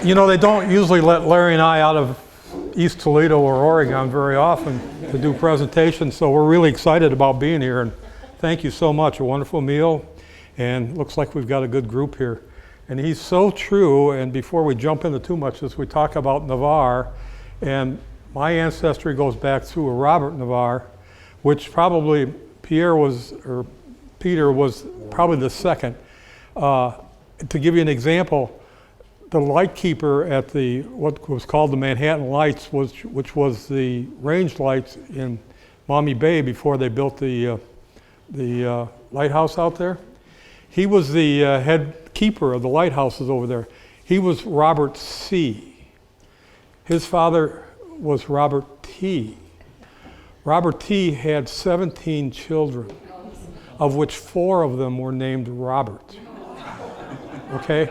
You know, they don't usually let Larry and I out of East Toledo or Oregon very often to do presentations, so we're really excited about being here, and thank you so much. A wonderful meal, and looks like we've got a good group here. And he's so true, and before we jump into too much, as we talk about Navarre, and my ancestry goes back to a Robert Navarre, which probably Peter was probably the second. To give you an example, the light keeper at what was called the Manhattan Lights, which was the range lights in Maumee Bay before they built the lighthouse out there. He was the head keeper of the lighthouses over there. He was Robert C. His father was Robert T. Robert T had 17 children, of which 4 of them were named Robert. Okay?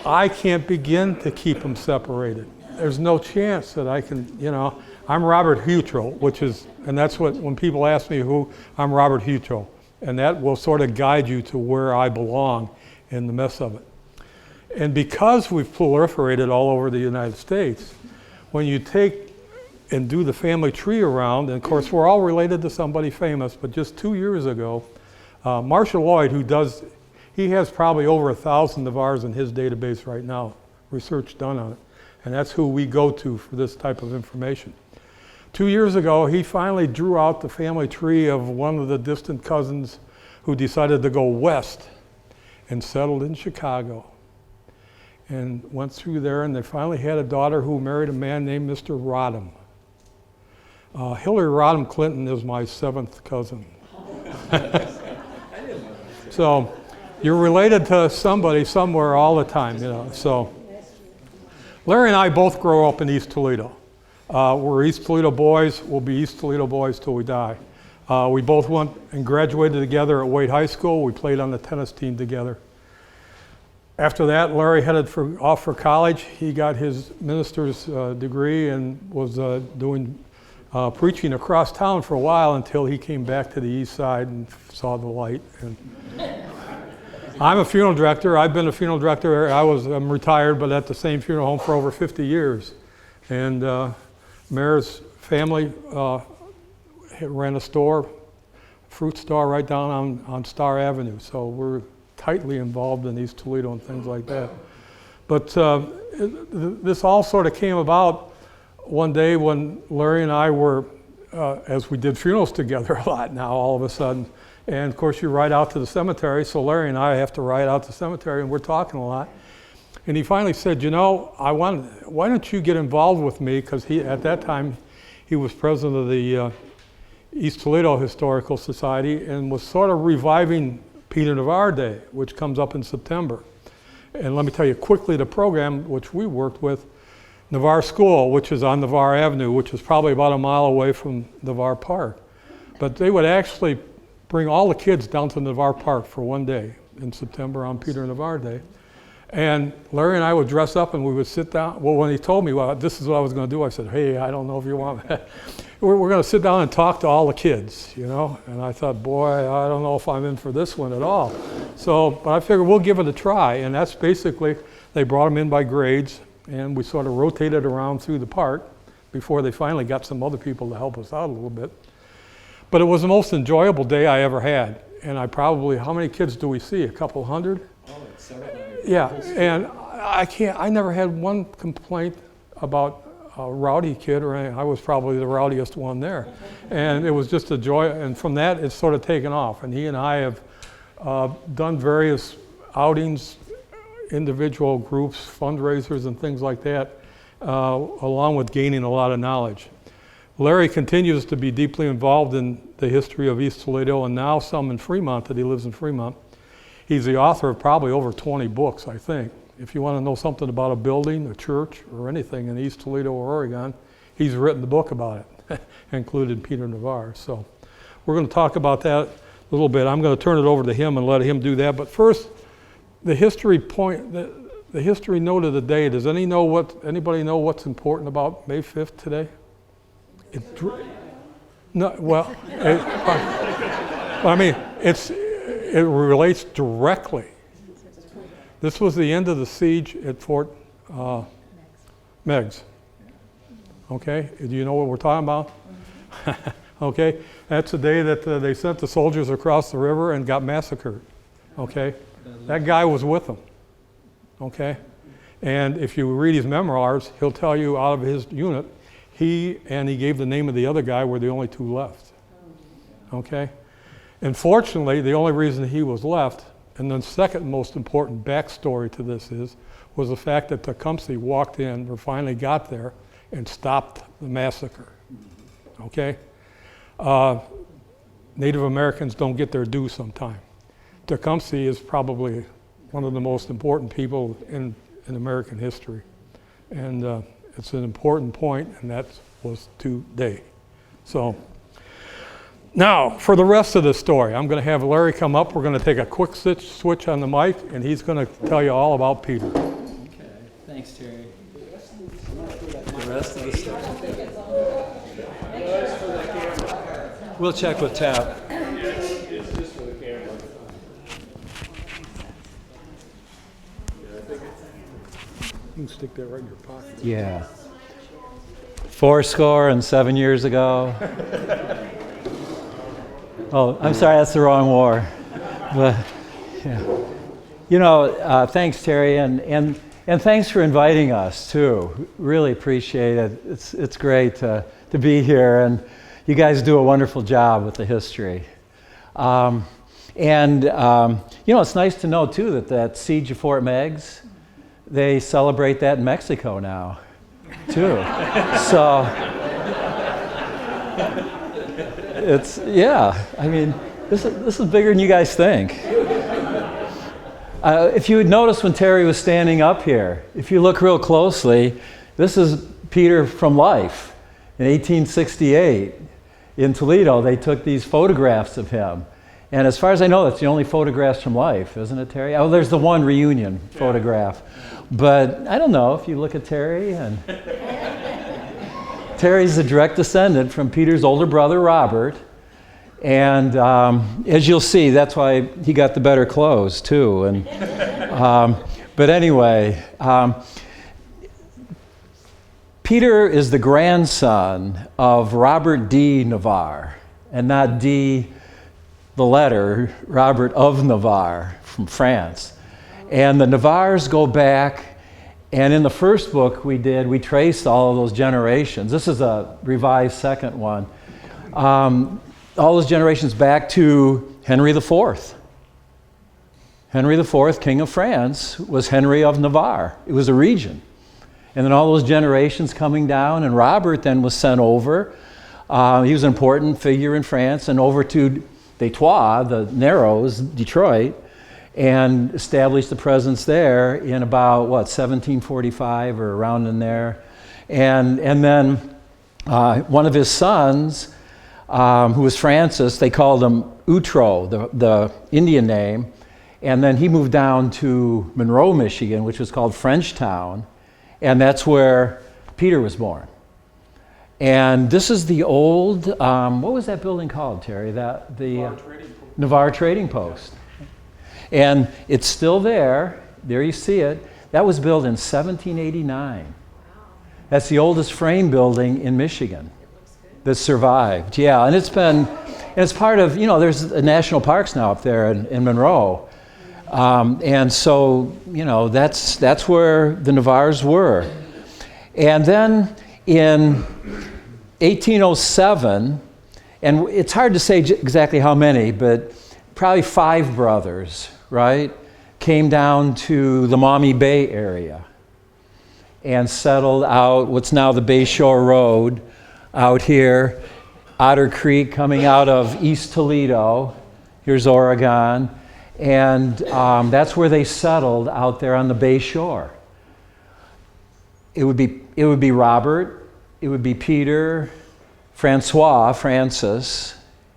I can't begin to keep them separated. There's no chance that I can, I'm Robert Hutro, and that's what, when people ask me who, I'm Robert Hutro. And that will sort of guide you to where I belong in the mess of it. And because we've proliferated all over the United States, when you take and do the family tree around, and of course we're all related to somebody famous, but just 2 years ago, Marshall Lloyd, he has probably over 1,000 Navarres in his database right now, research done on it. And that's who we go to for this type of information. 2 years ago, he finally drew out the family tree of one of the distant cousins who decided to go west and settled in Chicago. And went through there, and they finally had a daughter who married a man named Mr. Rodham. Hillary Rodham Clinton is my 7th cousin. So you're related to somebody somewhere all the time, So Larry and I both grow up in East Toledo. We're East Toledo boys. We'll be East Toledo boys till we die. We both went and graduated together at Wade High School. We played on the tennis team together. After that, Larry headed off for college. He got his minister's degree and was doing preaching across town for a while until he came back to the east side and saw the light. And I'm a funeral director. I've been a funeral director. I'm retired, but at the same funeral home for over 50 years. And Mayor's family ran a fruit store right down on Star Avenue. So we're tightly involved in East Toledo and things like that. But this all sort of came about one day when Larry and I were, as we did funerals together a lot now all of a sudden, and of course you ride out to the cemetery, so Larry and I have to ride out to the cemetery and we're talking a lot. And he finally said, why don't you get involved with me, because at that time he was president of the East Toledo Historical Society and was sort of reviving Peter Navarre Day, which comes up in September. And let me tell you quickly the program which we worked with, Navarre School, which is on Navarre Avenue, which is probably about a mile away from Navarre Park. But they would actually bring all the kids down to Navarre Park for one day in September on Peter Navarre Day. And Larry and I would dress up and we would sit down. Well, when he told me, this is what I was going to do, I said, hey, I don't know if you want that. We're going to sit down and talk to all the kids, And I thought, boy, I don't know if I'm in for this one at all. But I figured we'll give it a try. And that's basically, they brought them in by grades, and we sort of rotated around through the park before they finally got some other people to help us out a little bit. But it was the most enjoyable day I ever had. And how many kids do we see? A couple hundred? Oh, it's 700. Yeah, and I never had one complaint about a rowdy kid or anything. I was probably the rowdiest one there. And it was just a joy, and from that it's sort of taken off. And he and I have done various outings, individual groups, fundraisers and things like that, along with gaining a lot of knowledge. Larry continues to be deeply involved in the history of East Toledo and now some in Fremont, that he lives in Fremont. He's the author of probably over 20 books, I think. If you want to know something about a building, a church, or anything in East Toledo or Oregon, he's written the book about it, including Peter Navarre. So we're going to talk about that a little bit. I'm going to turn it over to him and let him do that. But first, the history note of the day. Does anybody know what's important about May 5th today? It relates directly. This was the end of the siege at Fort Megs. Okay, do you know what we're talking about? Okay, that's the day that they sent the soldiers across the river and got massacred. Okay, that guy was with them. Okay, and if you read his memoirs, he'll tell you out of his unit, he gave the name of the other guy were the only two left. Okay, unfortunately, the only reason he was left, and the second most important backstory to this was the fact that Tecumseh walked in, or finally got there, and stopped the massacre. Okay? Native Americans don't get their due sometime. Tecumseh is probably one of the most important people in American history. And it's an important point, and that was today. So, now, for the rest of the story, I'm going to have Larry come up. We're going to take a quick switch on the mic, and he's going to tell you all about Peter. Okay, thanks, Terry. The rest of the story. We'll check with Tap. It's just for the camera. You can stick that right in your pocket. Yeah. 7 years ago. Oh, I'm sorry, that's the wrong war. But, yeah. Thanks, Terry, and thanks for inviting us, too. Really appreciate it. It's great to be here, and you guys do a wonderful job with the history. It's nice to know, too, that Siege of Fort Meigs, they celebrate that in Mexico now, too. So, this is bigger than you guys think. If you would notice when Terry was standing up here, if you look real closely, this is Peter from life. In 1868, in Toledo, they took these photographs of him. And as far as I know, that's the only photographs from life, isn't it, Terry? Oh, there's the one reunion photograph. But I don't know if you look at Terry, and Terry's a direct descendant from Peter's older brother, Robert. And as you'll see, that's why he got the better clothes, too. And but anyway, Peter is the grandson of Robert D. Navarre, and not D, the letter, Robert of Navarre from France. And the Navarres go back, and in the first book we traced all of those generations. This is a revised second one. All those generations back to Henry IV. Henry IV, King of France, was Henry of Navarre. It was a region. And then all those generations coming down, and Robert then was sent over. He was an important figure in France, and over to Detroit, the Narrows, Detroit, and established a presence there in about, 1745 or around in there. And then one of his sons, who was Francis, they called him Outreau, the Indian name, and then he moved down to Monroe, Michigan, which was called Frenchtown, and that's where Peter was born. And this is the old, what was that building called, Terry? Navarre Trading Post. And it's still there. There you see it. That was built in 1789. That's the oldest frame building in Michigan that survived. Yeah, and it's part of, there's national parks now up there in Monroe. And so, that's where the Navarres were. And then in 1807, and it's hard to say exactly how many, but probably 5 brothers, right, came down to the Maumee Bay area and settled out what's now the Bay Shore Road out here, Otter Creek coming out of East Toledo. Here's Oregon. And that's where they settled out there on the Bay Shore. It would be Robert, it would be Peter, Francis,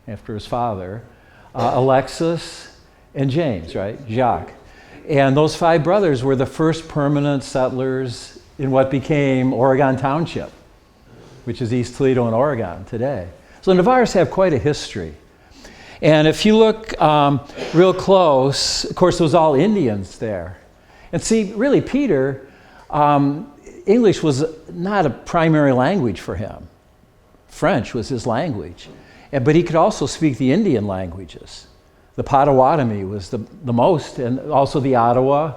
after his father, Alexis, and James, right? Jacques. And those 5 brothers were the first permanent settlers in what became Oregon Township, which is East Toledo and Oregon today. So the Navarres have quite a history. And if you look real close, of course, it was all Indians there. And see, really, Peter, English was not a primary language for him. French was his language. But he could also speak the Indian languages. The Potawatomi was the most, and also the Ottawa,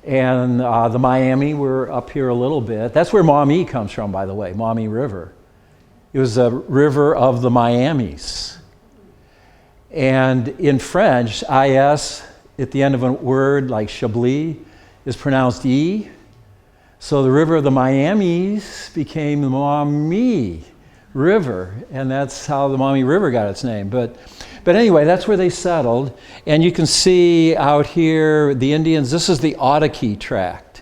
and the Miami were up here a little bit. That's where Maumee comes from, by the way, Maumee River. It was a river of the Miamis. And in French, IS at the end of a word like Chablis is pronounced E. So the river of the Miamis became the Maumee River, and that's how the Maumee River got its name. But anyway, that's where they settled. And you can see out here, the Indians, this is the Ottauquechee Tract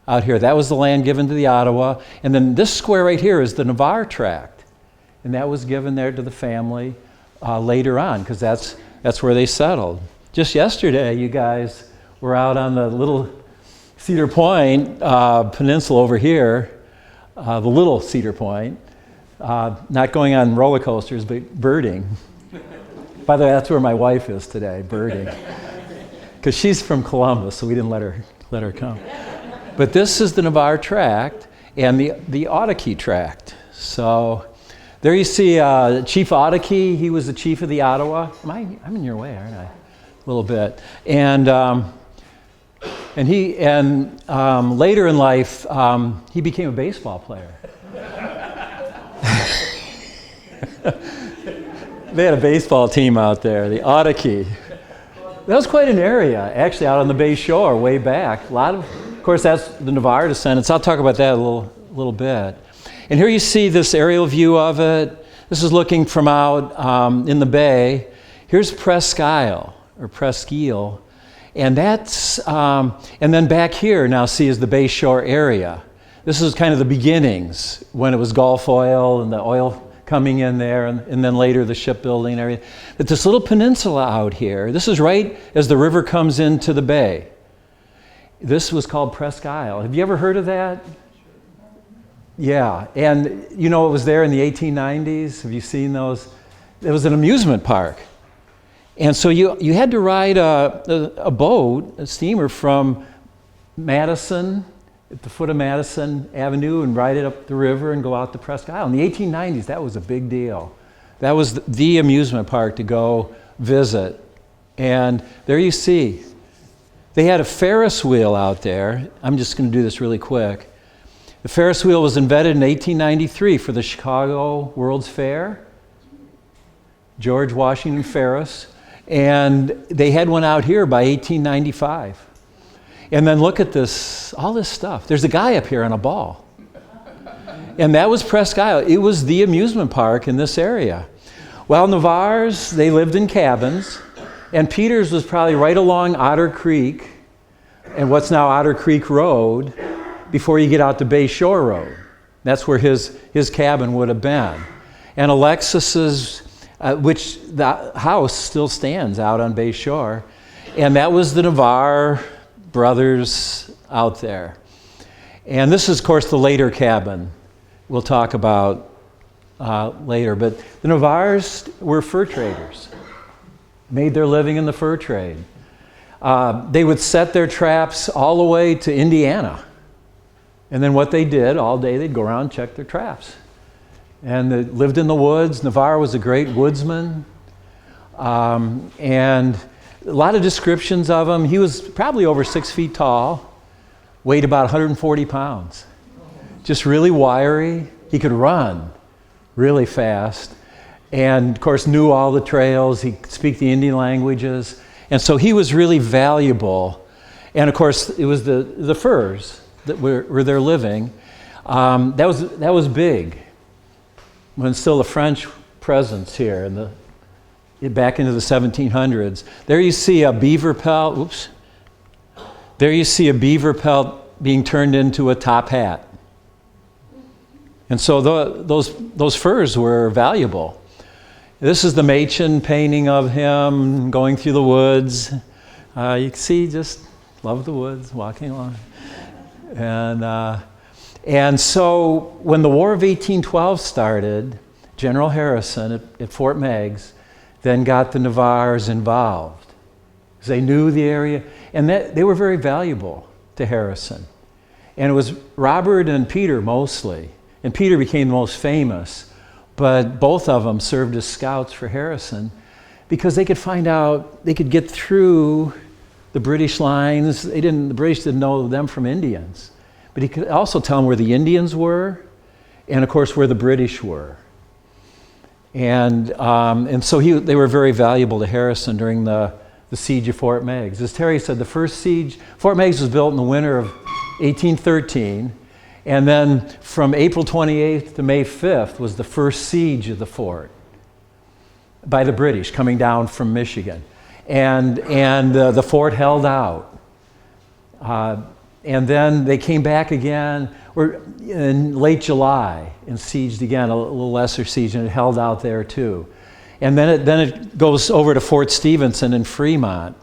out here. That was the land given to the Ottawa. And then this square right here is the Navarre Tract. And that was given there to the family later on, because that's where they settled. Just yesterday, you guys were out on the little Cedar Point peninsula over here, the little Cedar Point, not going on roller coasters, but birding. By the way, that's where my wife is today, birding. Because she's from Columbus, so we didn't let her come. But this is the Navarre Tract and the Ottauquechee Tract. So there you see Chief Ottauquechee. He was the chief of the Ottawa. I'm in your way, aren't I? A little bit. And later in life, he became a baseball player. They had a baseball team out there, the Ottauquechee. That was quite an area, actually, out on the Bay Shore, way back. Of course, that's the Navarre descendants. I'll talk about that a little bit. And here you see this aerial view of it. This is looking from out in the bay. Here's Presque Isle, or Presqu'Île, and that's and then back here now see is the Bay Shore area. This is kind of the beginnings when it was Gulf oil and the oil coming in there, and then later the shipbuilding and everything. But this little peninsula out here, this is right as the river comes into the bay. This was called Presque Isle. Have you ever heard of that? Yeah, and you know it was there in the 1890s. Have you seen those? It was an amusement park. And so you had to ride a boat, a steamer from Madison, at the foot of Madison Avenue, and ride it up the river and go out to Presque Isle. In the 1890s, that was a big deal. That was the amusement park to go visit. And there you see, they had a Ferris wheel out there. I'm just going to do this really quick. The Ferris wheel was invented in 1893 for the Chicago World's Fair. George Washington Ferris. And they had one out here by 1895. And then look at this, all this stuff. There's a guy up here on a ball. And that was Presque Isle. It was the amusement park in this area. Well, Navarre's, they lived in cabins. And Peter's was probably right along Otter Creek and what's now Otter Creek Road before you get out to Bay Shore Road. That's where his cabin would have been. And Alexis's, which the house still stands out on Bay Shore. And that was the Navarre brothers out there. And this is, of course, the later cabin we'll talk about later. But the Navarres were fur traders, made their living in the fur trade. They would set their traps all the way to Indiana. And then what they did all day, they'd go around and check their traps. And they lived in the woods. Navarre was a great woodsman. And a lot of descriptions of him. He was probably over 6 feet tall, weighed about 140 pounds. Just really wiry. He could run really fast. And of course knew all the trails. He could speak the Indian languages. And so he was really valuable. And of course it was the furs that were there living. That was big. When still a French presence here back into the 1700s. There you see a beaver pelt. Oops. There you see a beaver pelt being turned into a top hat. And so those furs were valuable. This is the Machen painting of him going through the woods. You can see, just love the woods, walking along. And so when the War of 1812 started, General Harrison at Fort Meigs then got the Navarres involved. Because they knew the area, and they were very valuable to Harrison. And it was Robert and Peter mostly. And Peter became the most famous, but both of them served as scouts for Harrison because they could find out, they could get through the British lines. The British didn't know them from Indians. But he could also tell them where the Indians were and, of course, where the British were. And so they were very valuable to Harrison during the siege of Fort Meigs. As Terry said, the first siege, Fort Meigs was built in the winter of 1813, and then from April 28th to May 5th was the first siege of the fort by the British coming down from Michigan. And the fort held out. And then they came back again in late July and sieged again, a little lesser siege, and it held out there too. And then it goes over to Fort Stevenson in Fremont.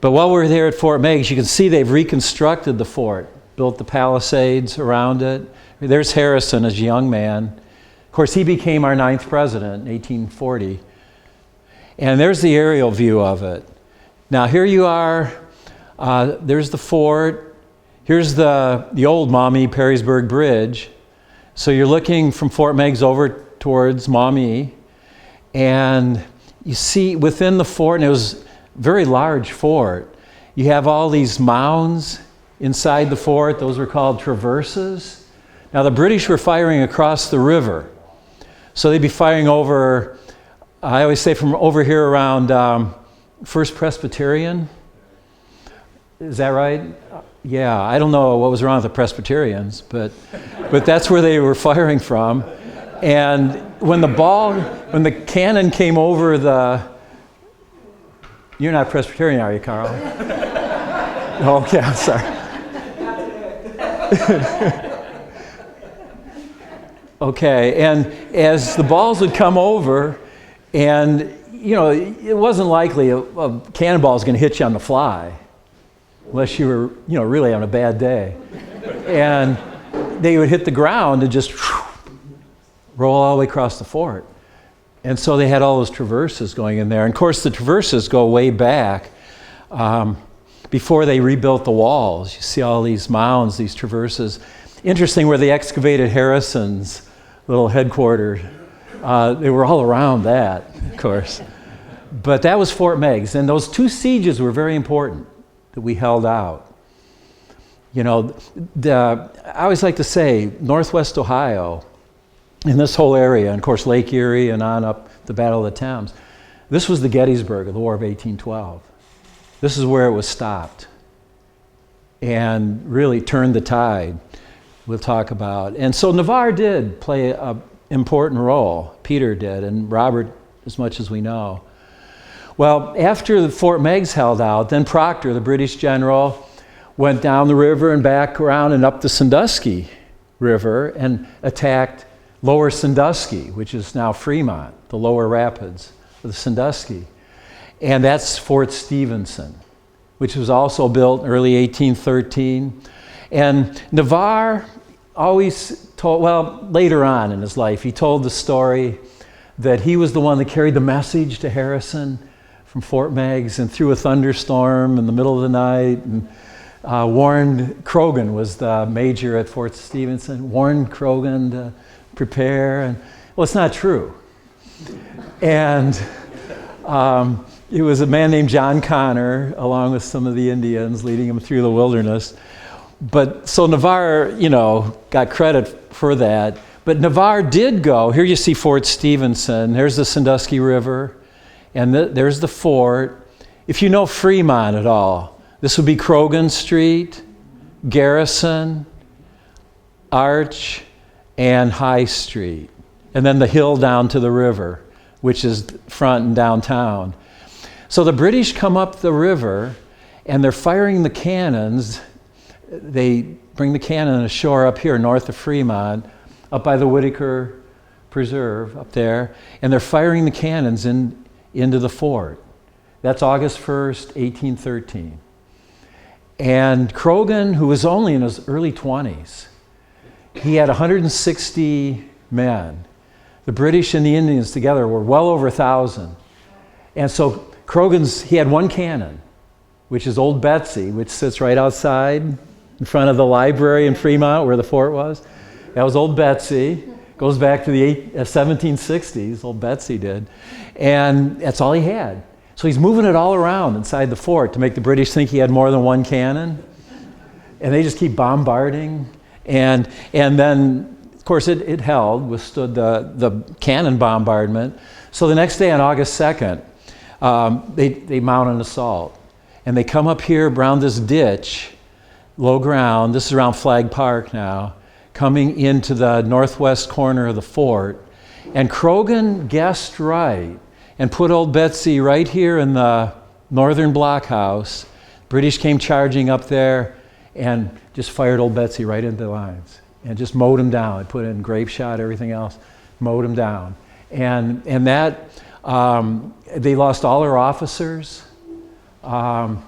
But while we're there at Fort Meigs, you can see they've reconstructed the fort, built the palisades around it. There's Harrison as a young man. Of course, he became our 9th president in 1840. And there's the aerial view of it. Now here you are, there's the fort. Here's the old Maumee Perrysburg Bridge. So you're looking from Fort Meigs over towards Maumee, and you see within the fort, and it was a very large fort, you have all these mounds inside the fort. Those were called traverses. Now the British were firing across the river. So they'd be firing over, I always say from over here around First Presbyterian. Is that right? Yeah, I don't know what was wrong with the Presbyterians, but that's where they were firing from. And when the cannon came over you're not Presbyterian, are you, Carl? Okay, I'm sorry. Okay, and as the balls would come over, and it wasn't likely a cannonball was going to hit you on the fly, unless you were, really having a bad day. And they would hit the ground and just roll all the way across the fort. And so they had all those traverses going in there. And of course, the traverses go way back before they rebuilt the walls. You see all these mounds, these traverses. Interesting where they excavated Harrison's little headquarters. They were all around that, of course. But that was Fort Meigs. And those 2 sieges were very important that we held out. I always like to say, Northwest Ohio, in this whole area, and of course Lake Erie and on up the Battle of the Thames, this was the Gettysburg of the War of 1812. This is where it was stopped and really turned the tide, we'll talk about. And so Navarre did play an important role. Peter did, and Robert, as much as we know. Well, after the Fort Meigs held out, then Proctor, the British general, went down the river and back around and up the Sandusky River and attacked Lower Sandusky, which is now Fremont, the lower rapids of the Sandusky. And that's Fort Stevenson, which was also built in early 1813. And Navarre always told, later on in his life, he told the story that he was the one that carried the message to Harrison from Fort Meigs, and through a thunderstorm in the middle of the night, and warned Croghan, was the major at Fort Stevenson, warned Croghan to prepare. And well, it's not true. And it was a man named John Connor, along with some of the Indians, leading him through the wilderness. But so Navarre, got credit for that. But Navarre did go. Here you see Fort Stevenson. There's the Sandusky River. And there's the fort. If you know Fremont at all, this would be Croghan Street, Garrison, Arch, and High Street. And then the hill down to the river, which is front and downtown. So the British come up the river, and they're firing the cannons. They bring the cannon ashore up here north of Fremont, up by the Whitaker Preserve up there, and they're firing the cannons into the fort. That's August 1st, 1813. And Croghan, who was only in his early 20s, he had 160 men. The British and the Indians together were well over 1,000. And so he had one cannon, which is Old Betsy, which sits right outside in front of the library in Fremont where the fort was. That was Old Betsy. Goes back to the 1760s, Old Betsy did. And that's all he had. So he's moving it all around inside the fort to make the British think he had more than one cannon. And they just keep bombarding. And then, of course, it held, withstood the cannon bombardment. So the next day on August 2nd, they mount an assault. And they come up here around this ditch, low ground. This is around Flag Park now, coming into the northwest corner of the fort. And Croghan guessed right and put Old Betsy right here in the northern blockhouse. British came charging up there and just fired Old Betsy right into the lines and just mowed him down. They put in grape shot, everything else, mowed him down. And that, they lost all their officers. Proctor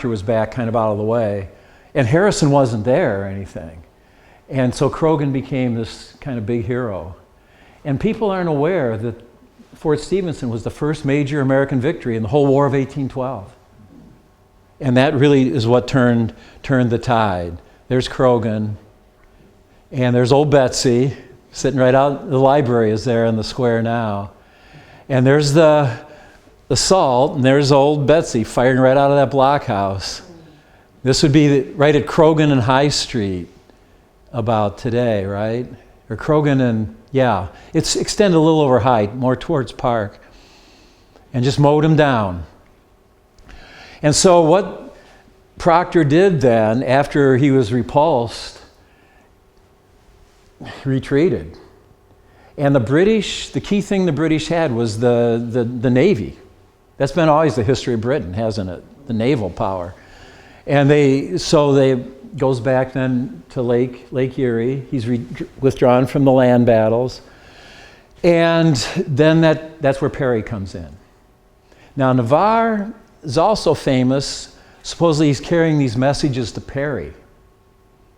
was back kind of out of the way. And Harrison wasn't there or anything. And so Croghan became this kind of big hero. And people aren't aware that Fort Stephenson was the first major American victory in the whole War of 1812. And that really is what turned the tide. There's Croghan, and there's Old Betsy, sitting right out, the library is there in the square now. And there's the assault, and there's Old Betsy firing right out of that blockhouse. This would be right at Croghan and High Street about today, right? Or Croghan and, yeah, it's extended a little over height, more towards Park. And just mowed him down. And so what Proctor did then, after he was repulsed, retreated. And the British, the key thing the British had was the Navy. That's been always the history of Britain, hasn't it? The naval power. And they goes back then to Lake Erie. He's withdrawn from the land battles. And then that's where Perry comes in. Now Navarre is also famous. Supposedly he's carrying these messages to Perry.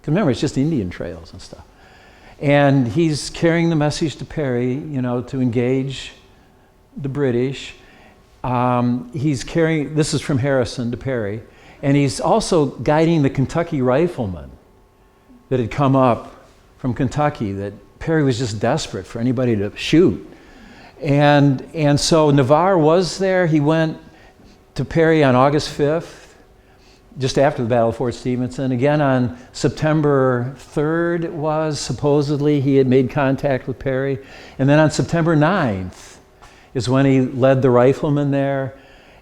Because remember, it's just Indian trails and stuff. And he's carrying the message to Perry, to engage the British. He's carrying, this is from Harrison to Perry. And he's also guiding the Kentucky riflemen that had come up from Kentucky, that Perry was just desperate for anybody to shoot. And so Navarre was there. He went to Perry on August 5th, just after the Battle of Fort Stephenson. Again, on September 3rd, it was, supposedly, he had made contact with Perry. And then on September 9th is when he led the riflemen there.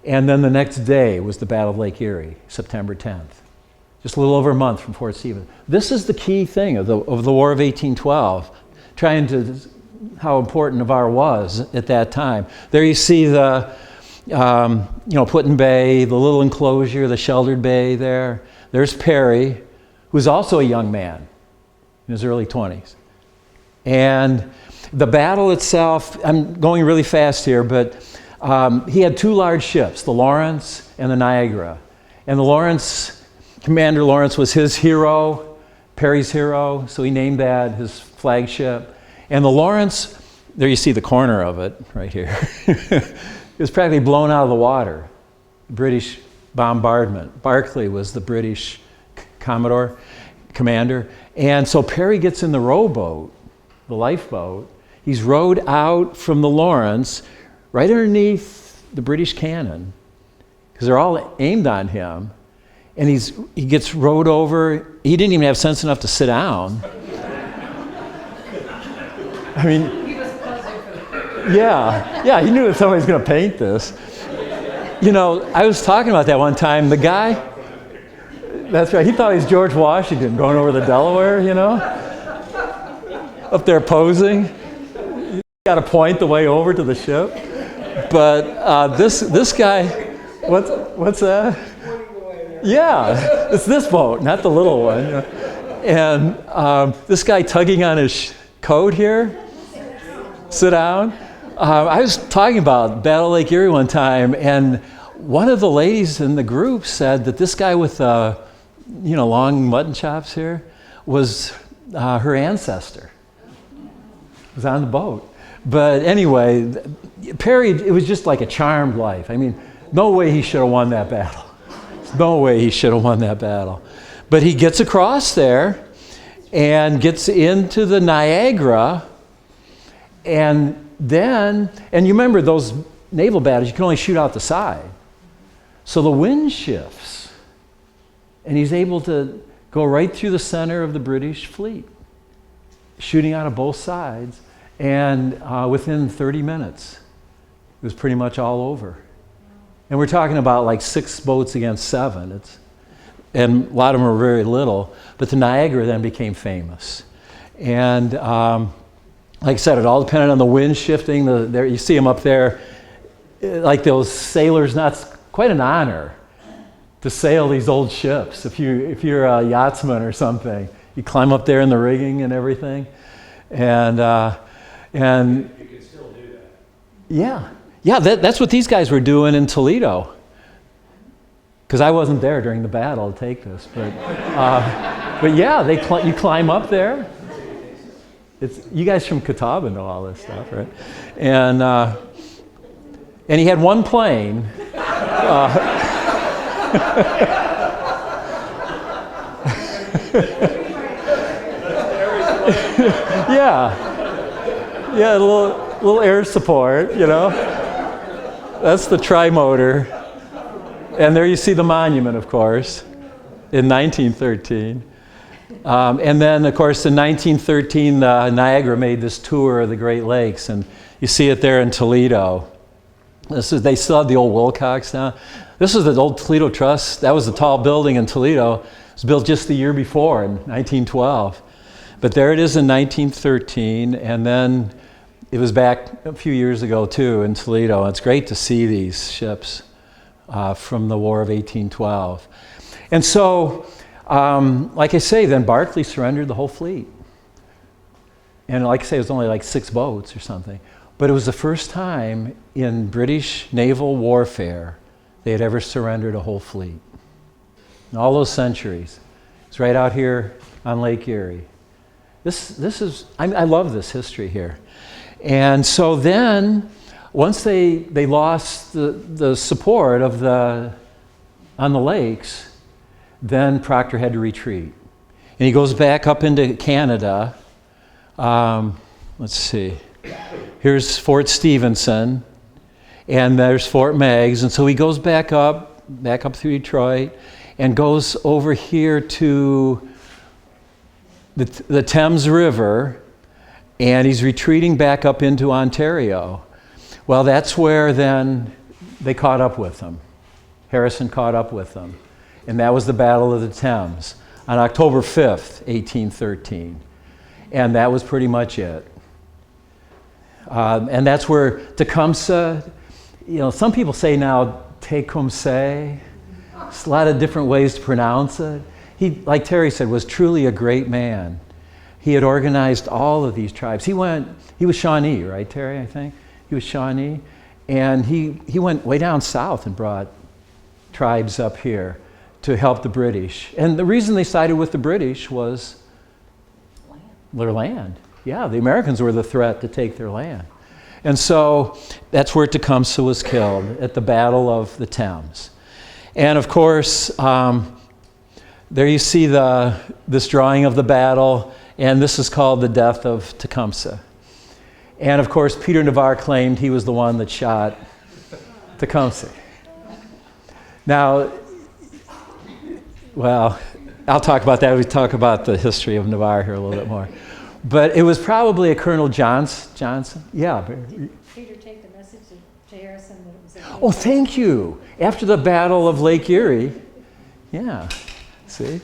And then the next day was the Battle of Lake Erie, September 10th. Just a little over a month from Fort Stephenson. This is the key thing of the War of 1812, trying to, how important Navarre was at that time. There you see the, Put-in Bay, the little enclosure, the sheltered bay there. There's Perry, who's also a young man in his early 20s. And the battle itself, I'm going really fast here, but he had two large ships, the Lawrence and the Niagara. And the Lawrence, Commander Lawrence was his hero, Perry's hero, so he named that his flagship. And the Lawrence, there you see the corner of it right here. It was practically blown out of the water. British bombardment. Barclay was the British commander. And so Perry gets in the rowboat, the lifeboat. He's rowed out from the Lawrence, right underneath the British cannon, because they're all aimed on him. And he gets rowed over. He didn't even have sense enough to sit down. I mean, He was posing for the picture. yeah, he knew that somebody was going to paint this. I was talking about that one time. The guy, that's right, he thought he was George Washington going over the Delaware, up there posing. You got to point the way over to the ship. But this guy, what's that? Yeah, it's this boat, not the little one. And this guy tugging on his coat here, sit down. I was talking about Battle of Lake Erie one time, and one of the ladies in the group said that this guy with long mutton chops here was her ancestor. Was on the boat. But anyway, Perry, it was just like a charmed life. I mean, no way he should have won that battle. No way he should have won that battle. But he gets across there and gets into the Niagara, and then, and you remember those naval battles, you can only shoot out the side. So the wind shifts, and he's able to go right through the center of the British fleet, shooting out of both sides, and within 30 minutes, it was pretty much all over. And we're talking about like 6 boats against 7. And a lot of them were very little, but the Niagara then became famous. And like I said, it all depended on the wind shifting. There, you see them up there, like those sailors. It's quite an honor to sail these old ships. If you're a yachtsman or something, you climb up there in the rigging and everything. And You can still do that. yeah, that's what these guys were doing in Toledo. Because I wasn't there during the battle to take this, but yeah, you climb up there. You guys from Catawba know all this stuff, right? And he had one plane. Yeah, a little air support, you know. That's the tri-motor. And there you see the monument, of course, in 1913. And then, of course, in 1913, Niagara made this tour of the Great Lakes, and you see it there in Toledo. They still have the old Wilcox now. This is the old Toledo Trust. That was the tall building in Toledo. It was built just the year before, in 1912. But there it is in 1913, and then it was back a few years ago, too, in Toledo. It's great to see these ships from the War of 1812. And so, like I say, then Barclay surrendered the whole fleet. And like I say, it was only like 6 boats or something. But it was the first time in British naval warfare they had ever surrendered a whole fleet. In all those centuries. It's right out here on Lake Erie. I love this history here. And so then, once they lost the support of on the lakes, then Proctor had to retreat. And he goes back up into Canada. Let's see. Here's Fort Stevenson, and there's Fort Meigs. And so he goes back up through Detroit, and goes over here to the Thames River, and he's retreating back up into Ontario. Well, that's where then they caught up with him. Harrison caught up with them. And that was the Battle of the Thames on October 5th, 1813. And that was pretty much it. And that's where Tecumseh, some people say now Tecumseh. There's a lot of different ways to pronounce it. He, like Terry said, was truly a great man. He had organized all of these tribes. He was Shawnee, right, Terry, I think? He was Shawnee. And he went way down south and brought tribes up here to help the British. And the reason they sided with the British was their land. Yeah, the Americans were the threat to take their land. And so that's where Tecumseh was killed, at the Battle of the Thames. And of course, there you see this drawing of the battle, and this is called the death of Tecumseh. And of course, Peter Navarre claimed he was the one that shot Tecumseh. Now, well, I'll talk about that. We talk about the history of Navarre here a little bit more. But it was probably a Colonel Johnson. Yeah. Peter, take the message to Harrison that it was. Oh, thank you. After the Battle of Lake Erie. Yeah. See?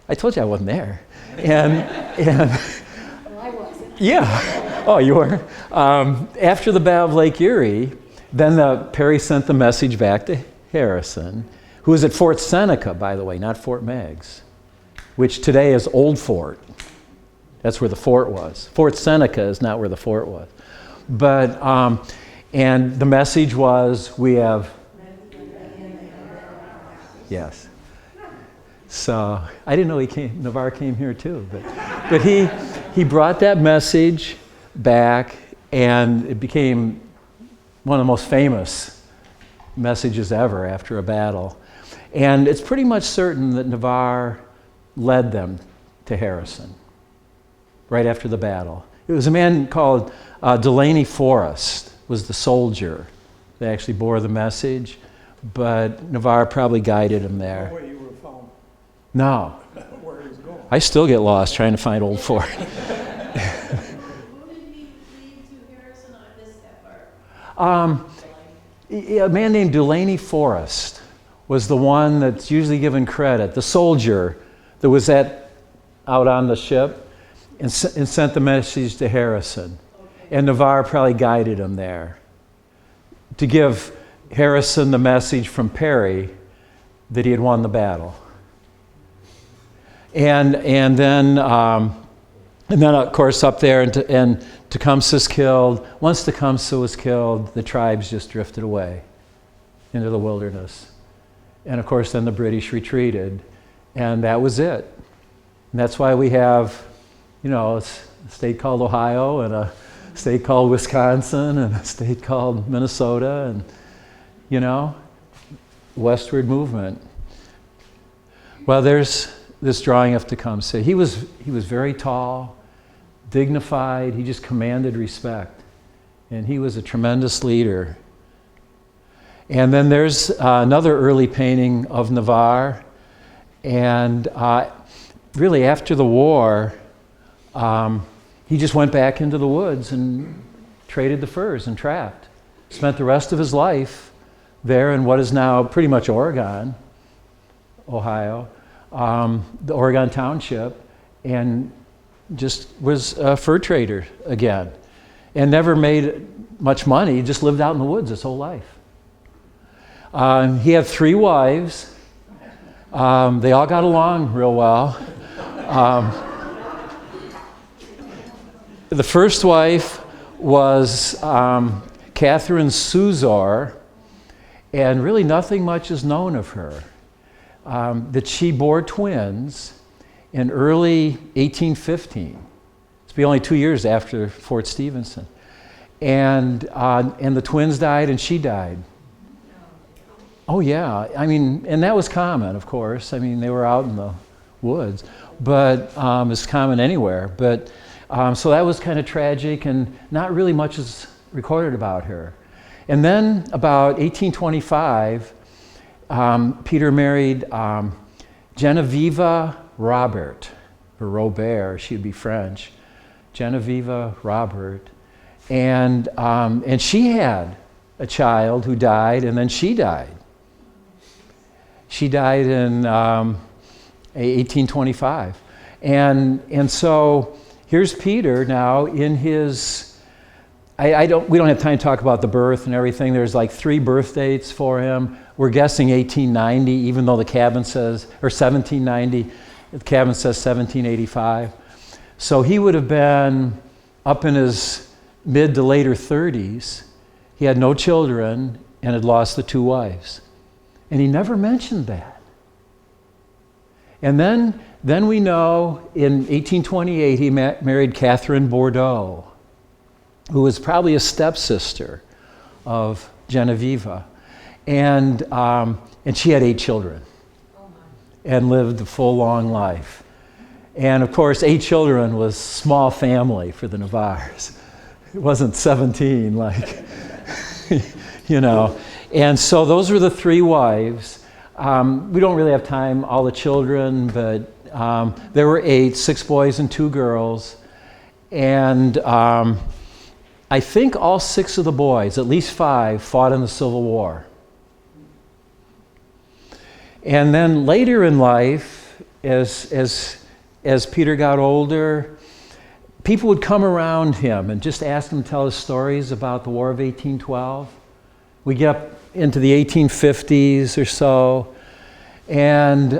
I told you I wasn't there. And Well, I wasn't. yeah. Oh, you were? After the Battle of Lake Erie, then Perry sent the message back to Harrison, who was at Fort Seneca, by the way, not Fort Meigs, which today is Old Fort. That's where the fort was. Fort Seneca is not where the fort was. But, and the message was, we have, yes. So, I didn't know Navarre came here too, but he brought that message back, and it became one of the most famous messages ever after a battle. And it's pretty much certain that Navarre led them to Harrison right after the battle. It was a man called Delaney Forrest, was the soldier that actually bore the message, but Navarre probably guided him there. No way you would have found No. where he was going. I still get lost trying to find Old Fort. Who did he lead to Harrison? I missed that part. A man named Delaney Forrest was the one that's usually given credit, the soldier that was out on the ship and sent the message to Harrison. And Navarre probably guided him there to give Harrison the message from Perry that he had won the battle. And then of course up there, and Tecumseh's killed. Once Tecumseh was killed, the tribes just drifted away into the wilderness. And of course then the British retreated, and that was it. And that's why we have, a state called Ohio, and a state called Wisconsin, and a state called Minnesota, and, westward movement. Well, there's this drawing of Tecumseh. He was very tall, dignified. He just commanded respect. And he was a tremendous leader. And then there's another early painting of Navarre. And really after the war, he just went back into the woods and traded the furs and trapped. Spent the rest of his life there in what is now pretty much Oregon, Ohio, the Oregon Township, and just was a fur trader again. And never made much money, just lived out in the woods his whole life. He had 3 wives. They all got along real well. The first wife was Catherine Suzor, and really nothing much is known of her. That she bore twins in early 1815. It's be only 2 years after Fort Stephenson. And the twins died and she died. Oh yeah, and that was common, of course. They were out in the woods, but it's common anywhere. But so that was kind of tragic, and not really much is recorded about her. And then about 1825, Peter married Genevieve Robert, or Robert, she'd be French. Genevieve Robert. And she had a child who died, and then she died. She died in 1825. And so here's Peter now in his, we don't have time to talk about the birth and everything. There's like 3 birth dates for him. We're guessing 1890, even though the cabin says, or 1790, the cabin says 1785. So he would have been up in his mid to later 30s. He had no children and had lost the 2 wives. And he never mentioned that. And then we know in 1828 he married Catherine Bordeaux, who was probably a stepsister of Genevieve. And she had 8 children and lived a full, long life. And of course, 8 children was small family for the Navarres. It wasn't 17 like, And so those were the 3 wives. We don't really have time, all the children, but there were 8, 6 boys and 2 girls. And I think all 6 of the boys, at least 5, fought in the Civil War. And then later in life, as Peter got older, people would come around him and just ask him to tell us stories about the War of 1812. We get up into the 1850s or so, and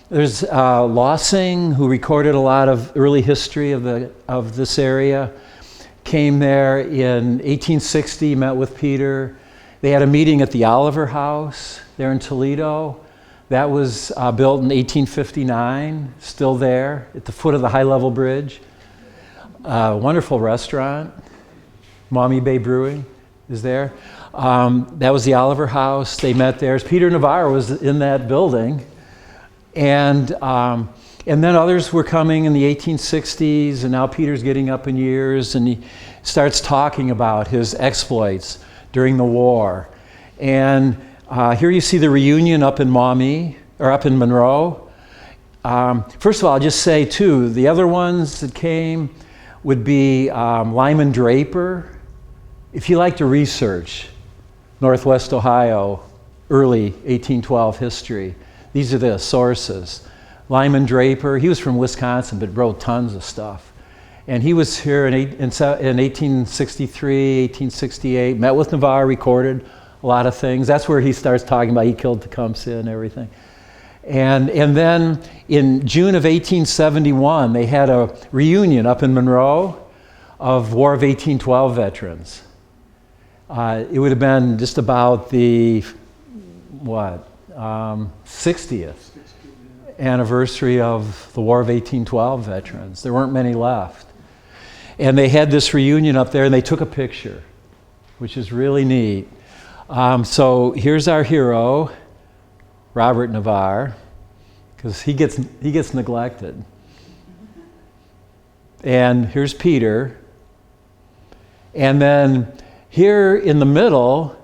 there's Lossing, who recorded a lot of early history of this area, came there in 1860, met with Peter. They had a meeting at the Oliver House there in Toledo. That was built in 1859, still there at the foot of the high-level bridge. Wonderful restaurant, Maumee Bay Brewing. is there. That was the Oliver House. They met there. Peter Navarre was in that building. And then others were coming in the 1860s, and now Peter's getting up in years, and he starts talking about his exploits during the war. And here you see the reunion up in Maumee, or up in Monroe. First of all, I'll just say, too, the other ones that came would be Lyman Draper. If you like to research Northwest Ohio, early 1812 history, these are the sources. Lyman Draper, he was from Wisconsin, but wrote tons of stuff. And he was here in 1863, 1868, met with Navarre, recorded a lot of things. That's where he starts talking about he killed Tecumseh and everything. And then in June of 1871, they had a reunion up in Monroe of War of 1812 veterans. It would have been just about the, 60th anniversary of the War of 1812 veterans. There weren't many left. And they had this reunion up there, and they took a picture, which is really neat. So here's our hero, Robert Navarre, because he gets neglected. And here's Peter. And then here in the middle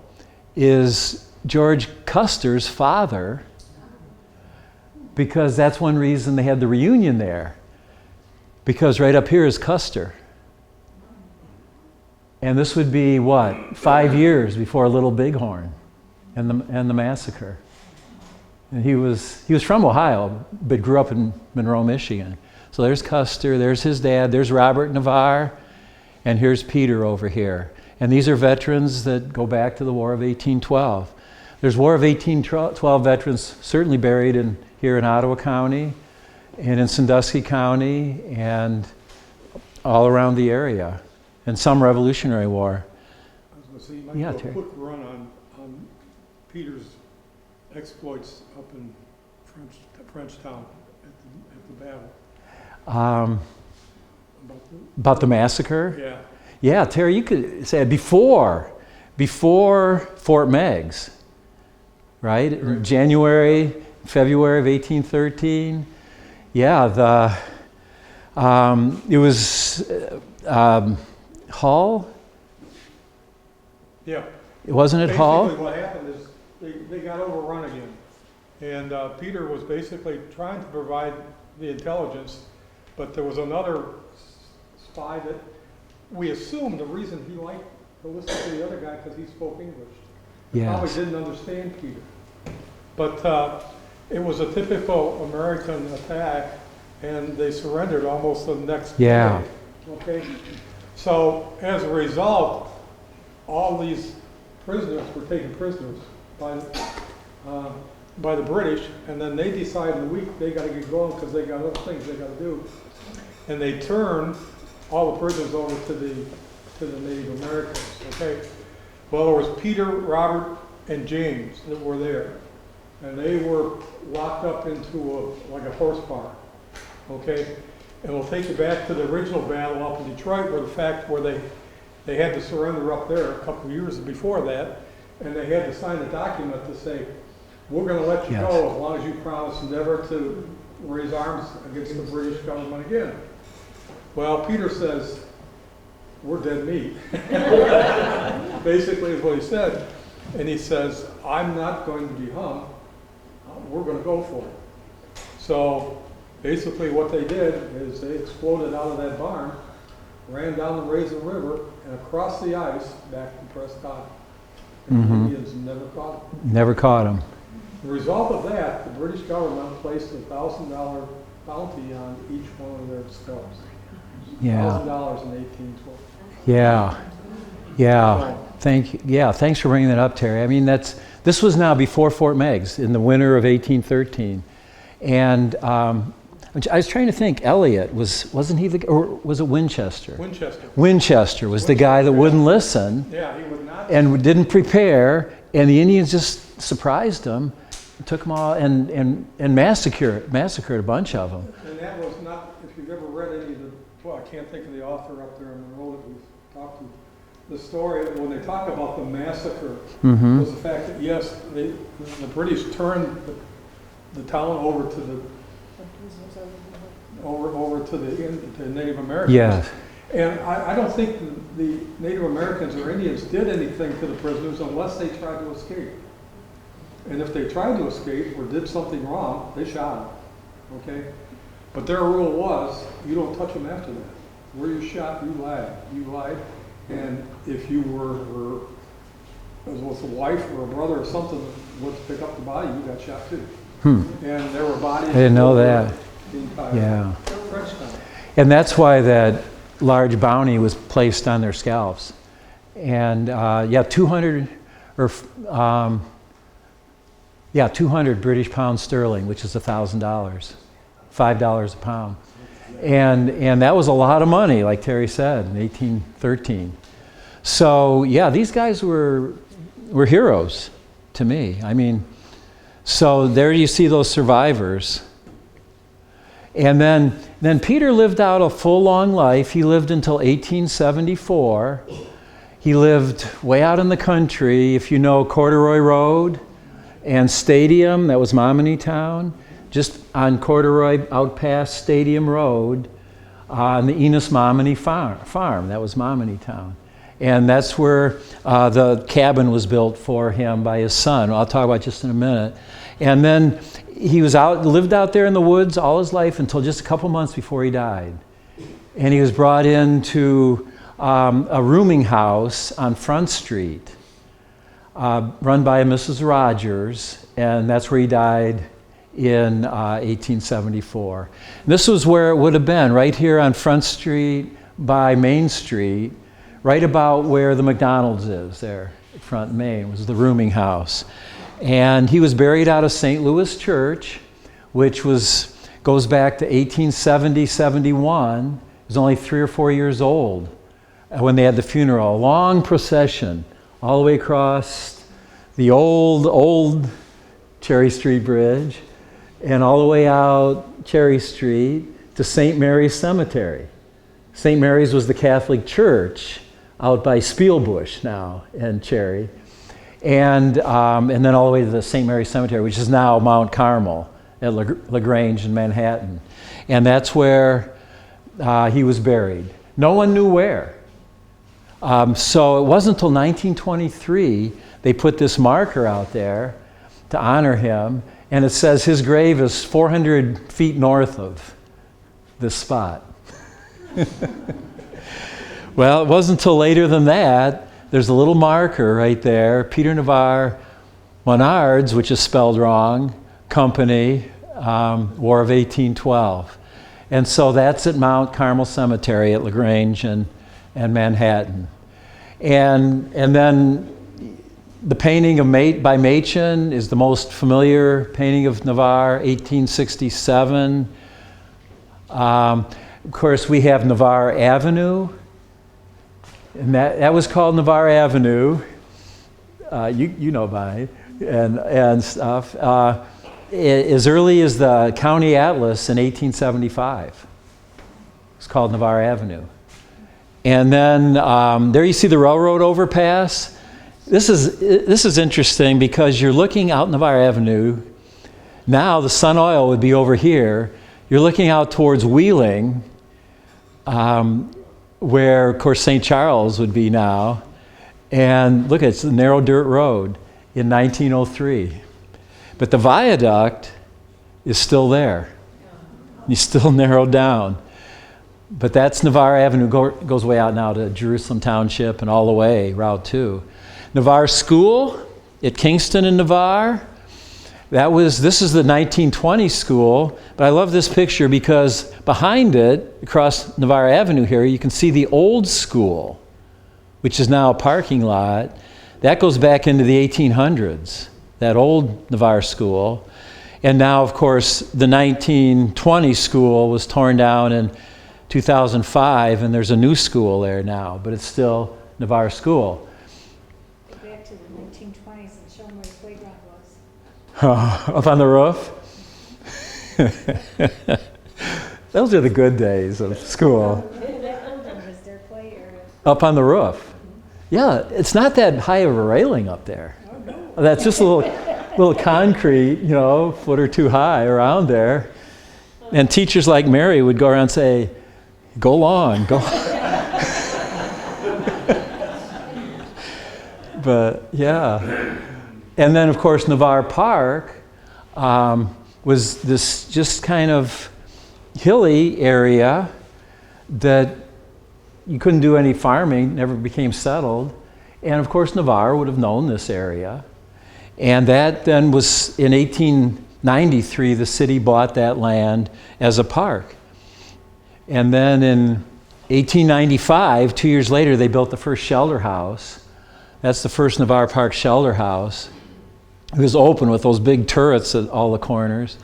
is George Custer's father, because that's one reason they had the reunion there, because right up here is Custer. And this would be, 5 years before Little Bighorn and the massacre. And he was from Ohio, but grew up in Monroe, Michigan. So there's Custer, there's his dad, there's Robert Navarre, and here's Peter over here. And these are veterans that go back to the War of 1812. There's War of 1812 veterans certainly buried here in Ottawa County and in Sandusky County and all around the area, and some Revolutionary War. I was going to say, you might do a quick run on Peter's exploits up in Frenchtown at the battle. About the massacre? Yeah. Yeah, Terry, you could say before Fort Meigs, right? In January, February of 1813. Yeah, it was Hull. Yeah. Wasn't it Hull? Basically, what happened is they got overrun again, and Peter was basically trying to provide the intelligence, but there was another spy that we assumed the reason he liked to listen to the other guy because he spoke English. He probably didn't understand Peter. But it was a typical American attack, and they surrendered almost the next day. Okay? So as a result, all these prisoners were taken prisoners by the British, and then they decided in a week they got to get going because they got other things they got to do. And they turned all the prisoners over to the Native Americans. Okay, well, there was Peter, Robert, and James that were there, and they were locked up into like a horse barn. Okay, and we'll take you back to the original battle up in Detroit, where they had to surrender up there a couple of years before that, and they had to sign a document to say, we're going to let you go as long as you promise never to raise arms against the British government again. Well, Peter says, we're dead meat. Basically is what he said. And he says, I'm not going to be hung. We're going to go for it. So basically what they did is they exploded out of that barn, ran down the Raisin River, and across the ice back to Prescott. And the Indians never caught him. Never caught him. The result of that, the British government placed a $1,000 bounty on each one of their scalps. $1,000 in 1812. Yeah. Thank you. Yeah, thanks for bringing that up, Terry. I mean, this was now before Fort Meigs in the winter of 1813, and I was trying to think. Elliot wasn't he or was it Winchester? Winchester was the guy that wouldn't listen. Yeah, he would not. And didn't prepare, and the Indians just surprised him, took them all, and massacred a bunch of them. And that was not. If you've ever read any of the, well, I can't think of the author up there in Monroe that we've talked to, the story, when they talk about the massacre, Mm-hmm. was the fact that, yes, the British turned the town over to the to Native Americans. Yeah. And I don't think the Native Americans or Indians did anything to the prisoners unless they tried to escape. And if they tried to escape or did something wrong, they shot them. Okay? But their rule was, you don't touch them after that. Where you shot, you lied. You lied. And if you were with a wife or a brother or something went to pick up the body, you got shot too. And there were bodies. I didn't know that. The entire Yeah. French town. And that's why that large bounty was placed on their scalps. And 200 or 200 British pounds sterling, which is $1,000, $5 a pound. And that was a lot of money, like Terry said, in 1813. So yeah, these guys were heroes to me. I mean, so there you see those survivors. And then Peter lived out a full long life. He lived until 1874. He lived way out in the country. If you know Corduroy Road and Stadium, that was Mominy Town. Just on Corduroy, out past Stadium Road, on the Enos Mominy farm. That was Mominy Town. And that's where the cabin was built for him by his son. I'll talk about just in a minute. And then he lived out there in the woods all his life until just a couple months before he died. And he was brought into a rooming house on Front Street, run by Mrs. Rogers, and that's where he died in 1874. And this was where it would have been, right here on Front Street by Main Street, right about where the McDonald's is there, front Main, was the rooming house. And he was buried out of St. Louis Church, which goes back to 1870-71. He was only 3 or 4 years old when they had the funeral. A long procession all the way across the old Cherry Street Bridge and all the way out Cherry Street to St. Mary's Cemetery. St. Mary's was the Catholic church out by Spielbush now in Cherry. And then all the way to the St. Mary's Cemetery, which is now Mount Carmel at LaGrange in Manhattan. And that's where he was buried. No one knew where. So it wasn't until 1923 they put this marker out there to honor him. And it says his grave is 400 feet north of this spot. Well, it wasn't until later than that. There's a little marker right there, Peter Navarre Monards, which is spelled wrong, Company, War of 1812. And so that's at Mount Carmel Cemetery at LaGrange and Manhattan. And then the painting by Machen is the most familiar painting of Navarre, 1867. Of course, we have Navarre Avenue. And that was called Navarre Avenue. You know by and stuff. As early as the county atlas in 1875. It's called Navarre Avenue. And then there you see the railroad overpass. This is interesting because you're looking out Navarre Avenue. Now the Sun Oil would be over here. You're looking out towards Wheeling, where, of course, St. Charles would be now. And look, it's a narrow dirt road in 1903. But the viaduct is still there. It's still narrowed down. But that's Navarre Avenue, goes way out now to Jerusalem Township and all the way, Route 2. Navarre School at Kingston and Navarre. This is the 1920 school, but I love this picture because behind it, across Navarre Avenue here, you can see the old school, which is now a parking lot. That goes back into the 1800s, that old Navarre school. And now, of course, the 1920 school was torn down in 2005, and there's a new school there now, but it's still Navarre School. Go back to the 1920s and show them where the playground was. Up on the roof? Those are the good days of school. That building was their play area. Up on the roof. Yeah, it's not that high of a railing up there. That's just a little concrete, foot or two high around there. And teachers like Mary would go around and say, go long, go. But yeah. And then, of course, Navarre Park was this just kind of hilly area that you couldn't do any farming, never became settled. And of course, Navarre would have known this area. And that then was in 1893, the city bought that land as a park. And then in 1895, 2 years later, they built the first shelter house. That's the first Navarre Park shelter house. It was open with those big turrets at all the corners.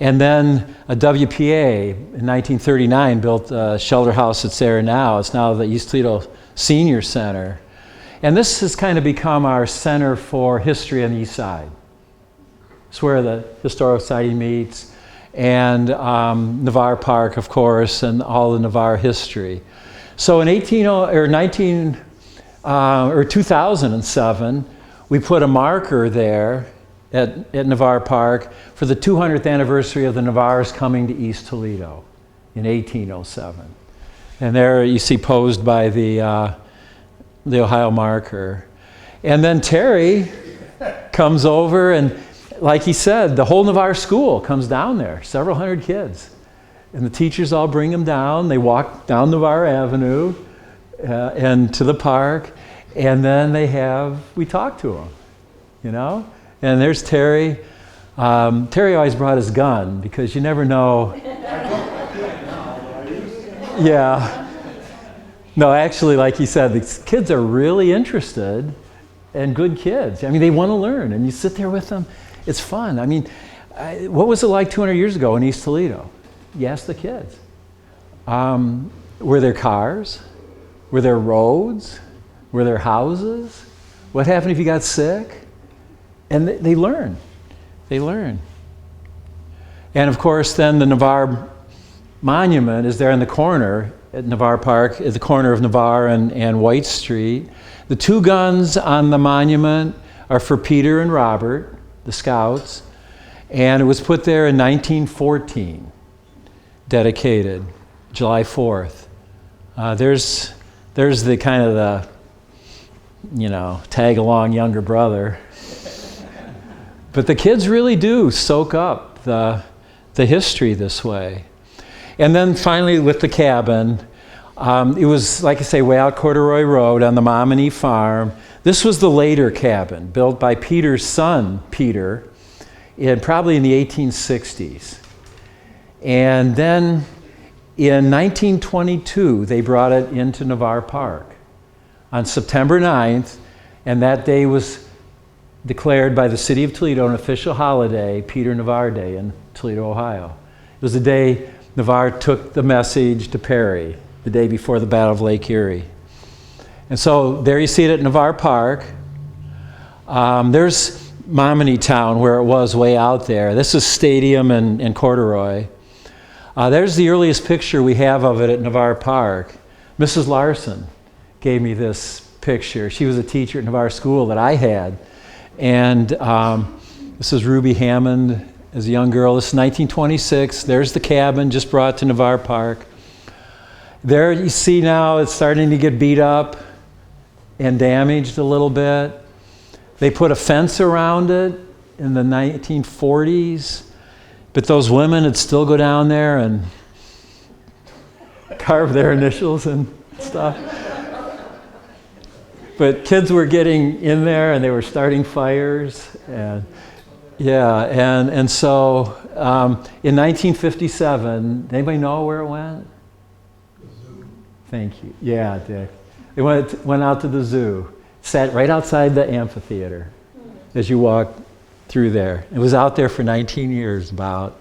And then a WPA in 1939 built a shelter house that's there now. It's now the East Toledo Senior Center. And this has kind of become our center for history on the east side. It's where the Historical Society meets, and Navarre Park, of course, and all the Navarre history. So in 2007, we put a marker there at Navarre Park for the 200th anniversary of the Navarres coming to East Toledo in 1807. And there you see posed by the Ohio marker. And then Terry comes over, and like he said, the whole Navarre school comes down there, several hundred kids. And the teachers all bring them down. They walk down Navarre Avenue and to the park, and then we talk to them, And there's Terry. Terry always brought his gun because you never know. Yeah. No, actually, like he said, the kids are really interested and good kids. I mean, they want to learn, and you sit there with them. It's fun. I mean, what was it like 200 years ago in East Toledo? You ask the kids. Were there cars? Were there roads? Were there houses? What happened if you got sick? And they learn. They learn. And of course, then the Navarre Monument is there in the corner at Navarre Park, at the corner of Navarre and White Street. The two guns on the monument are for Peter and Robert, the Scouts, and it was put there in 1914, dedicated, July 4th. There's the kind of the, tag-along younger brother. But the kids really do soak up the history this way. And then finally with the cabin, it was, like I say, way out Corduroy Road on the Mominy Farm. This was the later cabin, built by Peter's son, Peter, probably in the 1860s. And then in 1922, they brought it into Navarre Park on September 9th, and that day was declared by the city of Toledo an official holiday, Peter Navarre Day in Toledo, Ohio. It was the day Navarre took the message to Perry, the day before the Battle of Lake Erie. And so there you see it at Navarre Park. There's Mominy Town, where it was way out there. This is Stadium and Corduroy. There's the earliest picture we have of it at Navarre Park. Mrs. Larson gave me this picture. She was a teacher at Navarre School that I had. And this is Ruby Hammond as a young girl. This is 1926. There's the cabin just brought to Navarre Park. There you see now it's starting to get beat up and damaged a little bit. They put a fence around it in the 1940s, but those women would still go down there and carve their initials and stuff. But kids were getting in there and they were starting fires. And so in 1957, anybody know where it went? The zoo. Thank you. Yeah, it did. It went out to the zoo. Sat right outside the amphitheater as you walk through there. It was out there for 19 years about.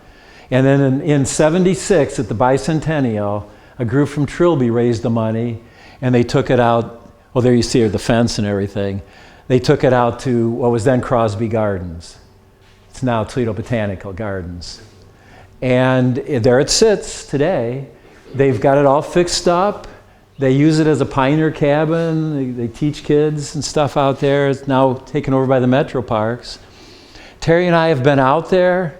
And then in 76 at the bicentennial, a group from Trilby raised the money and they took it out. Well, there you see the fence and everything. They took it out to what was then Crosby Gardens. It's now Toledo Botanical Gardens. And there it sits today. They've got it all fixed up. They use it as a pioneer cabin. They teach kids and stuff out there. It's now taken over by the Metro Parks. Terry and I have been out there.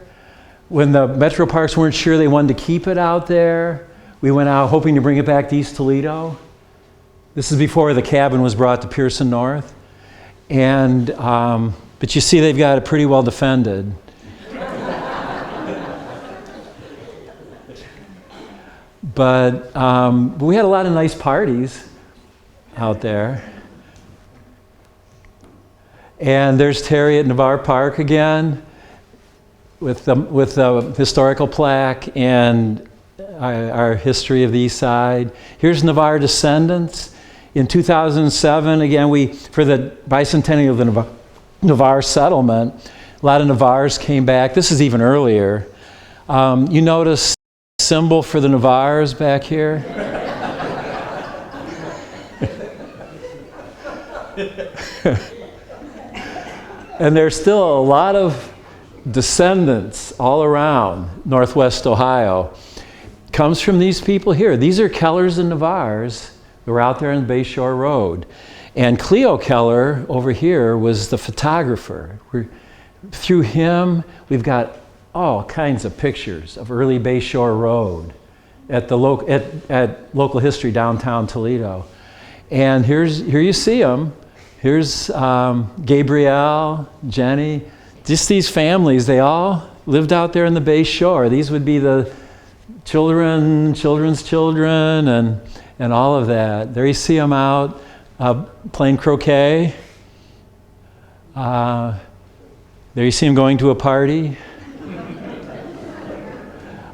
When the Metro Parks weren't sure they wanted to keep it out there, we went out hoping to bring it back to East Toledo. This is before the cabin was brought to Pearson North. And, but you see they've got it pretty well defended. But we had a lot of nice parties out there. And there's Terry at Navarre Park again with the historical plaque and our history of the East Side. Here's Navarre descendants. In 2007, again, for the bicentennial of the Navarre settlement, a lot of Navarres came back. This is even earlier. You notice the symbol for the Navarres back here? And there's still a lot of descendants all around Northwest Ohio. Comes from these people here. These are Kellers and Navarres who were out there on the Bay Shore Road. And Cleo Keller over here was the photographer. Through him, we've got all kinds of pictures of early Bay Shore Road at local history downtown Toledo. And here you see them. Here's Gabrielle, Jenny, just these families. They all lived out there in the Bay Shore. These would be the children's children, and all of that. There you see them out playing croquet. There you see them going to a party.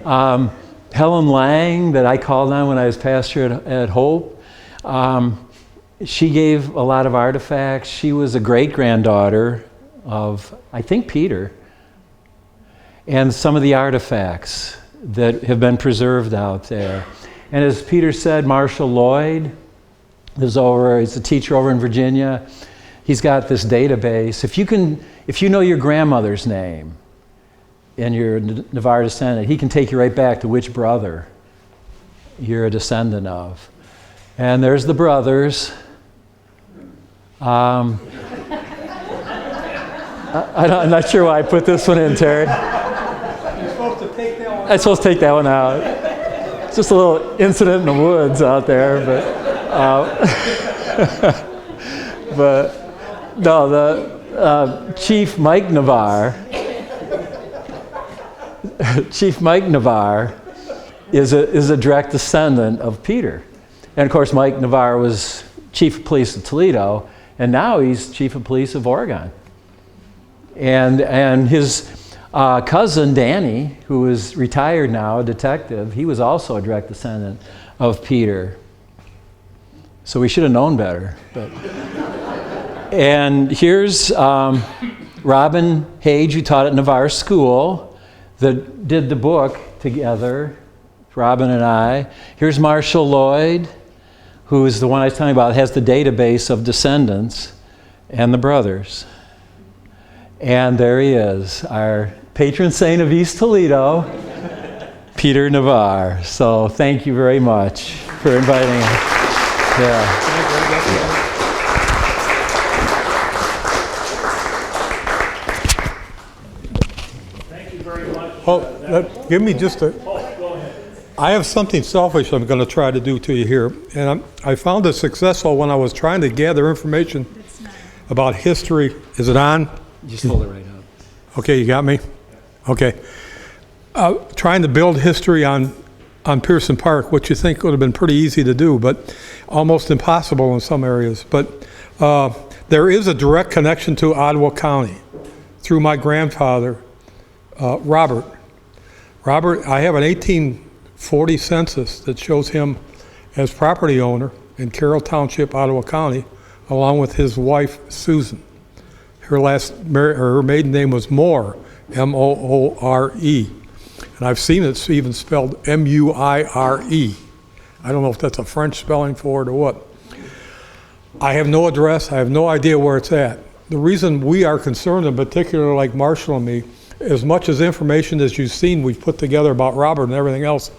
Helen Lang, that I called on when I was pastor at Hope, she gave a lot of artifacts. She was a great-granddaughter of, I think, Peter. And some of the artifacts that have been preserved out there. And as Peter said, Marshall Lloyd he's a teacher over in Virginia. He's got this database. If you know your grandmother's name and you're a Navarre descendant, he can take you right back to which brother you're a descendant of. And there's the brothers. I'm not sure why I put this one in, Terry. You're supposed to take that one. I'm supposed to take that one out. It's just a little incident in the woods out there, but no, the Chief Mike Navarre. Chief Mike Navarre is a direct descendant of Peter, and of course Mike Navarre was Chief of Police of Toledo, and now he's Chief of Police of Oregon. And his cousin Danny, who is retired now, a detective, he was also a direct descendant of Peter. So we should have known better. And here's Robin Hage, who taught at Navarre School, that did the book together, Robin and I. Here's Marshall Lloyd, who is the one I was telling you about, has the database of descendants and the brothers. And there he is, our patron saint of East Toledo, Peter Navarre. So thank you very much for inviting us. Yeah. Thank you very much. Give me just a... Go ahead. I have something selfish I'm going to try to do to you here. And I found it successful when I was trying to gather information about history. Is it on? Just hold it right up. Okay, you got me? Okay. Trying to build history on Pearson Park, which you think would have been pretty easy to do, but almost impossible in some areas. But there is a direct connection to Ottawa County through my grandfather, Robert. Robert, I have an 1840 census that shows him as property owner in Carroll Township, Ottawa County, along with his wife, Susan. Her maiden name was Moore, M-O-O-R-E. And I've seen it even spelled M-U-I-R-E. I don't know if that's a French spelling for it or what. I have no address. I have no idea where it's at. The reason we are concerned, in particular, like Marshall and me, as much as information as you've seen we've put together about Robert and everything else,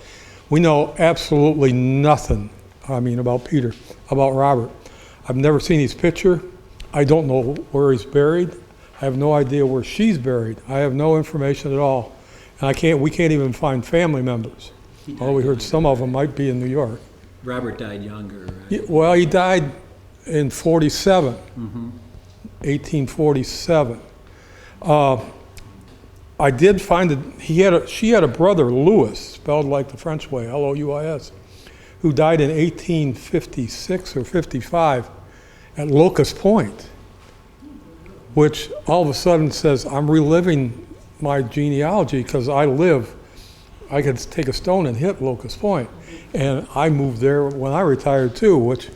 we know absolutely nothing about Peter, about Robert. I've never seen his picture. I don't know where he's buried. I have no idea where she's buried. I have no information at all. And we can't even find family members. Although we heard some of them might be in New York. Robert died younger, right? He died in 47, 1847. I did find that she had a brother, Louis, spelled like the French way, Louis, who died in 1856 or 55 at Locust Point, which all of a sudden says, I'm reliving my genealogy because I could take a stone and hit Locust Point. And I moved there when I retired too, which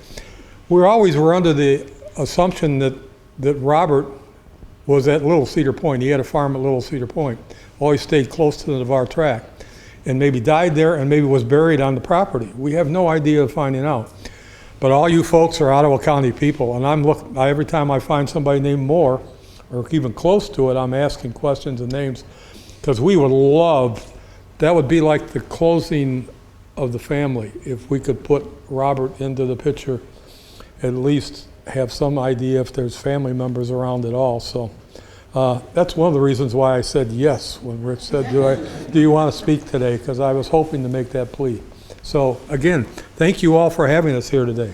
we always were under the assumption that Robert was at Little Cedar Point. He had a farm at Little Cedar Point. Always stayed close to the Navarre track. And maybe died there and maybe was buried on the property. We have no idea of finding out. But all you folks are Ottawa County people, and every time I find somebody named Moore, or even close to it, I'm asking questions and names, because we would love, that would be like the closing of the family, if we could put Robert into the picture, at least have some idea if there's family members around at all. So that's one of the reasons why I said yes when Rich said, do you want to speak today? Because I was hoping to make that plea. So again, thank you all for having us here today.